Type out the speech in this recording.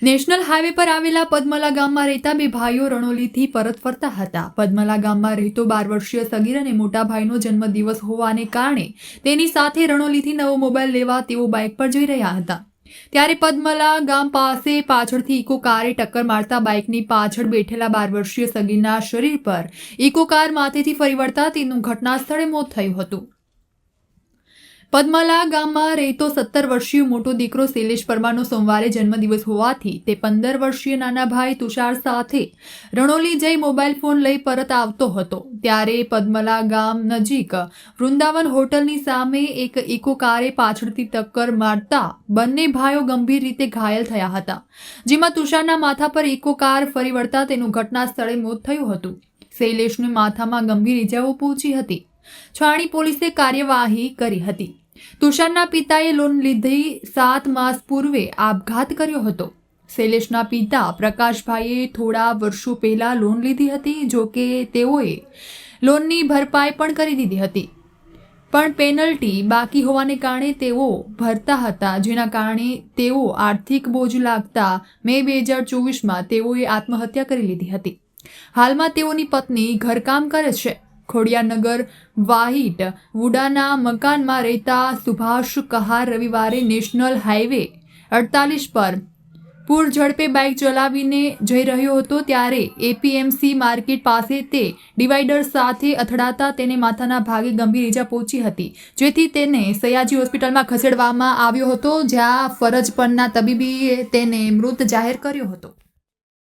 National highway પર આવેલા પદ્મલા ગામમાં રહેતા બે ભાઈઓ રણોલીથી પરત ફરતા હતા. પદ્મલા ગામમાં રહેતો 12 વર્ષીય સગીર અને મોટા ભાઈનો જન્મદિવસ હોવાને કારણે તેની સાથે રણોલીથી નવો મોબાઈલ લેવા તેઓ બાઇક પર જઈ રહ્યા હતા. ત્યારે પદ્મલા ગામ પાસે પાછળથી ઇકો કારે ટક્કર મારતા બાઇકની પાછળ બેઠેલા 12 વર્ષીય સગીરના શરીર પર ઇકો કાર માથેથી ફરી વળતા તેનું ઘટના સ્થળે મોત થયું હતું. પદ્મલા ગામમાં રહેતો 17 વર્ષીય મોટો દીકરો શૈલેષ પરમારનો સોમવારે જન્મદિવસ હોવાથી તે 15 વર્ષીય નાના ભાઈ તુષાર સાથે રણોલી જઈ મોબાઈલ ફોન લઈ પરત આવતો હતો. ત્યારે પદ્મલા ગામ નજીક વૃંદાવન હોટલની સામે એક ઇકો કારે પાછળથી ટક્કર મારતા બંને ભાઈઓ ગંભીર રીતે ઘાયલ થયા હતા, જેમાં તુષારના માથા પર ઇકો કાર ફરી વળતા તેનું ઘટના સ્થળે મોત થયું હતું. શૈલેષને માથામાં ગંભીર ઇજાઓ પહોંચી હતી. છાણી પોલીસે કાર્યવાહી કરી હતી. તુષારના પિતાએ લોન લીધી 7 માસ પૂર્વે આપઘાત કર્યો હતો. શૈલેષના પિતા પ્રકાશભાઈએ થોડા વર્ષો પહેલા લોન લીધી હતી. જો કે તેઓએ લોનની ભરપાઈ પણ કરી દીધી હતી, પણ પેનલ્ટી બાકી હોવાને કારણે તેઓ ભરતા હતા, જેના કારણે તેઓ આર્થિક બોજ લાગતા મે 2024માં તેઓએ આત્મહત્યા કરી લીધી હતી. હાલમાં તેઓની પત્ની ઘરકામ કરે છે. ખોડિયારનગર વાહિટ વુડાના મકાનમાં રહેતા સુભાષ કહાર રવિવારે નેશનલ હાઈવે 48 પર પૂર ઝડપે બાઇક ચલાવીને જઈ રહ્યો હતો. ત્યારે એપીએમસી માર્કેટ પાસે તે ડિવાઈડર સાથે અથડાતા તેને માથાના ભાગે ગંભીર ઈજા પહોંચી હતી, જેથી તેને સયાજી હોસ્પિટલમાં ખસેડવામાં આવ્યો હતો, જ્યાં ફરજ પરના તબીબીએ તેને મૃત જાહેર કર્યો હતો.